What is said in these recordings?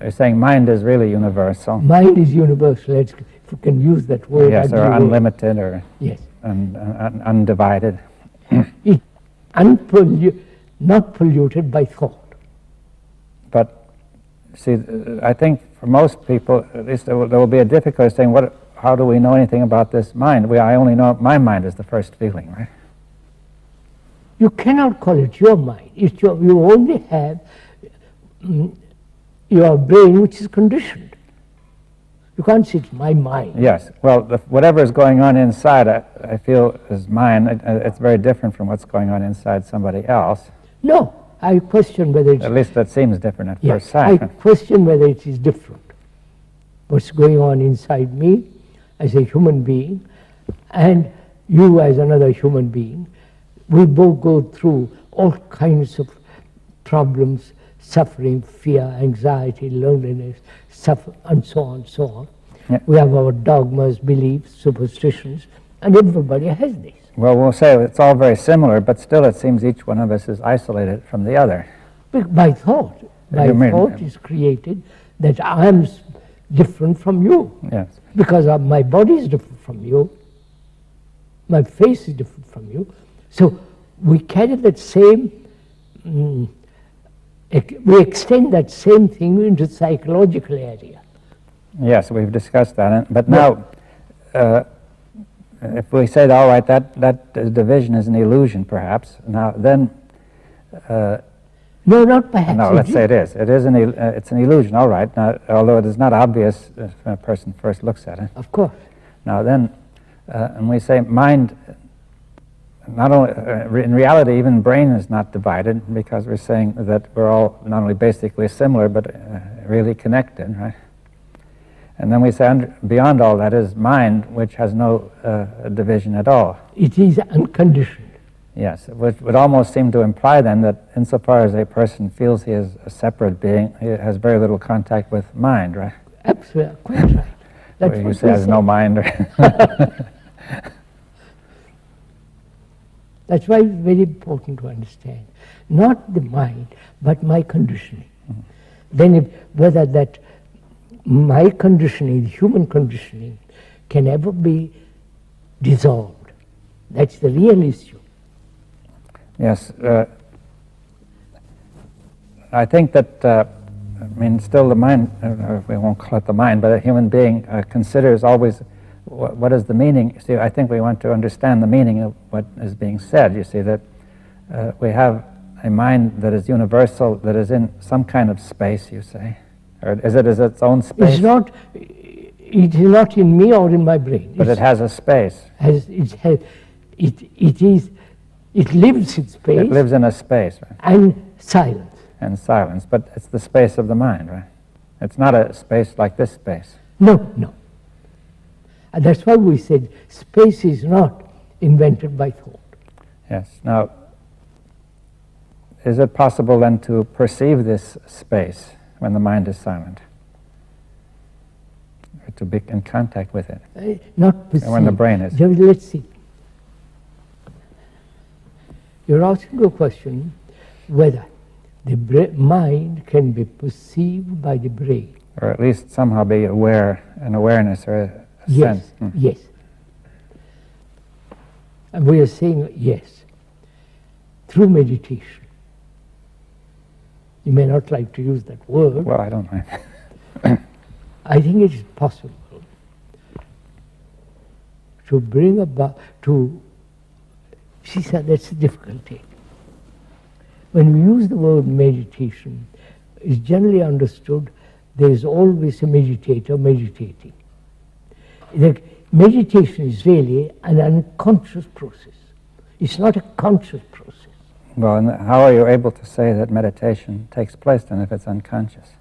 You're saying mind is really universal. Mind is universal. If you can use that word. Yes, or unlimited, or yes, undivided. Not polluted by thought. But see, I think for most people, at least there will be a difficulty saying, how do we know anything about this mind? I only know my mind is the first feeling, right? You cannot call it your mind. You only have your brain, which is conditioned. You can't say it's my mind. Yes. Well, whatever is going on inside, I feel is mine. It's very different from what's going on inside somebody else. No, I question whether it's... At least that seems different at first sight. I question whether it is different. What's going on inside me as a human being and you as another human being. We both go through all kinds of problems, suffering, fear, anxiety, loneliness, and so on, so on. Yeah. We have our dogmas, beliefs, superstitions, and everybody has these. Well, we'll say it's all very similar, but still it seems each one of us is isolated from the other. By thought. Thought is created that I am different from you. Yes. Because my body is different from you. My face is different from you. So we carry that same, we extend that same thing into the psychological area. Yes, we've discussed that. But now, if we say, all right, that division is an illusion, perhaps, now then... no, not perhaps. No, let's say it is. It's an illusion, all right, now, although it is not obvious when a person first looks at it. Of course. Now then, and we say mind... Not only in reality, even brain is not divided, because we're saying that we're all not only basically similar but really connected, right? And then we say beyond all that is mind, which has no division at all. It is unconditioned. Yes, which would almost seem to imply then that insofar as a person feels he is a separate being, he has very little contact with mind, right? Absolutely, quite right. That's what you say has no mind. That's why it's very important to understand, not the mind, but my conditioning. Mm-hmm. Then whether that my conditioning, human conditioning, can ever be dissolved. That's the real issue. Yes. I think that, still the mind, we won't call it the mind, but a human being considers always what is the meaning? See, I think we want to understand the meaning of what is being said. You see that we have a mind that is universal, that is in some kind of space, you say, or is it its own space? It is not in me or in my brain. But it has a space. It lives in space. It lives in a space, right? And silence. And silence, but it's the space of the mind, right? It's not a space like this space. No. And that's why we said space is not invented by thought. Yes. Now, is it possible then to perceive this space when the mind is silent? Or to be in contact with it? Not perceive. When the brain is. Let's see. You're asking a question whether the mind can be perceived by the brain. Or at least somehow be aware, an awareness or a yes, sense. Yes. And we are saying yes, through meditation. You may not like to use that word. Well, I don't mind. I think it is possible to bring about, she said that's the difficulty. When we use the word meditation, it's generally understood there is always a meditator meditating. The meditation is really an unconscious process. It's not a conscious process. Well, and how are you able to say that meditation takes place then if it's unconscious?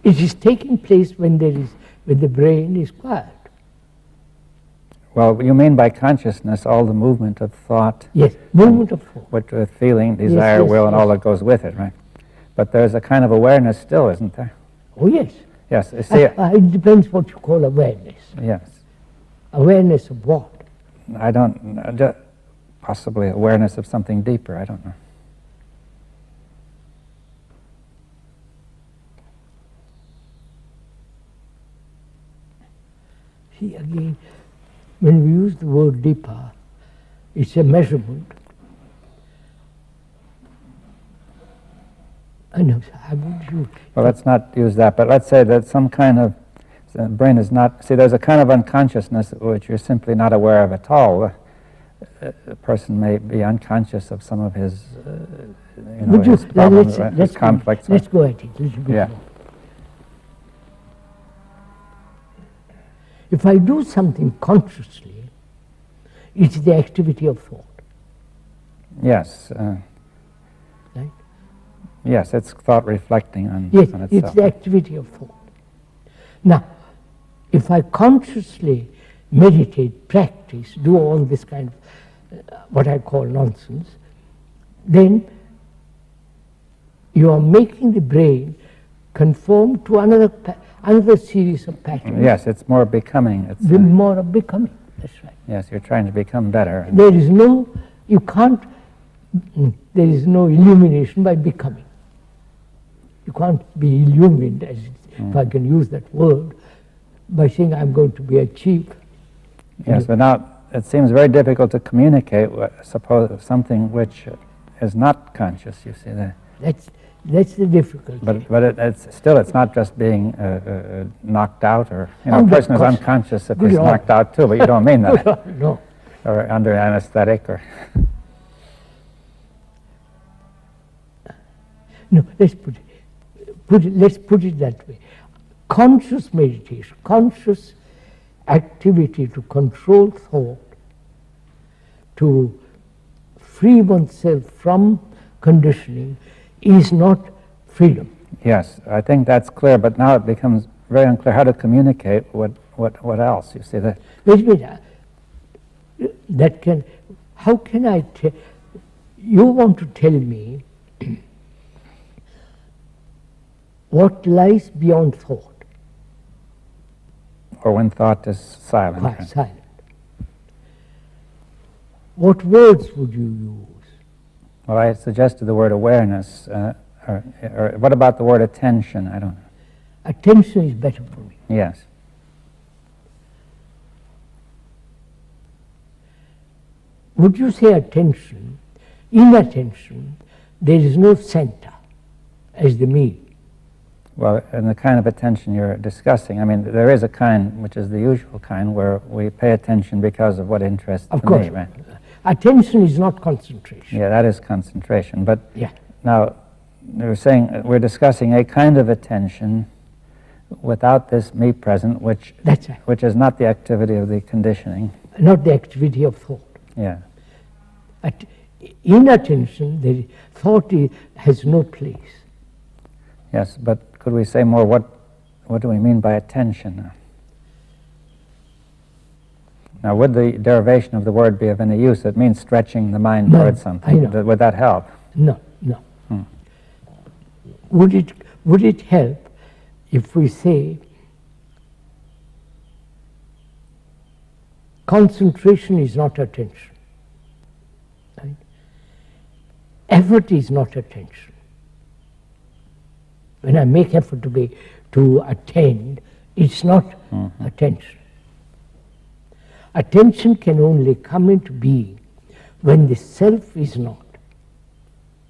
It is taking place when the brain is quiet. Well, you mean by consciousness all the movement of thought? Yes, movement of thought. With feeling, desire, will, and all that goes with it, right? But there's a kind of awareness still, isn't there? Oh, yes. Yes. You see, it depends what you call awareness. Yes. Awareness of what? I don't, possibly awareness of something deeper, I don't know. See again, when we use the word dipa, it's a measurement. I know, I would use. Well, let's not use that, but let's say that some kind of, the brain is not, see, there's a kind of unconsciousness which you're simply not aware of at all. A person may be unconscious of some of his, his problems, his conflicts. Let's go at it a little bit more. If I do something consciously, it's the activity of thought. Yes. Right? Yes, it's thought reflecting on itself. It's the activity of thought. Now, if I consciously meditate, practice, do all this kind of what I call nonsense, then you are making the brain conform to another series of patterns. Yes, it's more becoming. It's more of becoming. That's right. Yes, you're trying to become better. There is no illumination by becoming. You can't be illumined, if I can use that word, by saying I'm going to be a chief. Yes, but now it seems very difficult to communicate suppose something which is not conscious. You see that. That's the difficulty. But it's not just being knocked out, or a person is unconscious if he's knocked out too. But you don't mean that. No. Or under anesthetic, or. No. Let's put it that way. Conscious meditation, conscious activity to control thought, to free oneself from conditioning, is not freedom. Yes, I think that's clear, but now it becomes very unclear how to communicate what else. You see that? Wait a minute. How can I tell? You want to tell me what lies beyond thought? Or when thought is silent. Right, silent. What words would you use? Well, I suggested the word awareness. Or what about the word attention? I don't know. Attention is better for me. Yes. Would you say attention? In attention, there is no center as the me. Well, in the kind of attention you're discussing, I mean, there is a kind, which is the usual kind, where we pay attention because of what interests me. Of course. Right? Attention is not concentration. Yeah, that is concentration. But yeah. Now, we're saying we're discussing a kind of attention without this me present, which That's right. Which is not the activity of the conditioning. Not the activity of thought. Yeah. In attention, the thought has no place. Yes, but could we say more? What do we mean by attention? Now, would the derivation of the word be of any use? It means stretching the mind towards something. I know. Would that help? No. Would it help if we say concentration is not attention? Right? Effort is not attention. When I make effort to attend, it's not attention. Attention can only come into being when the self is not.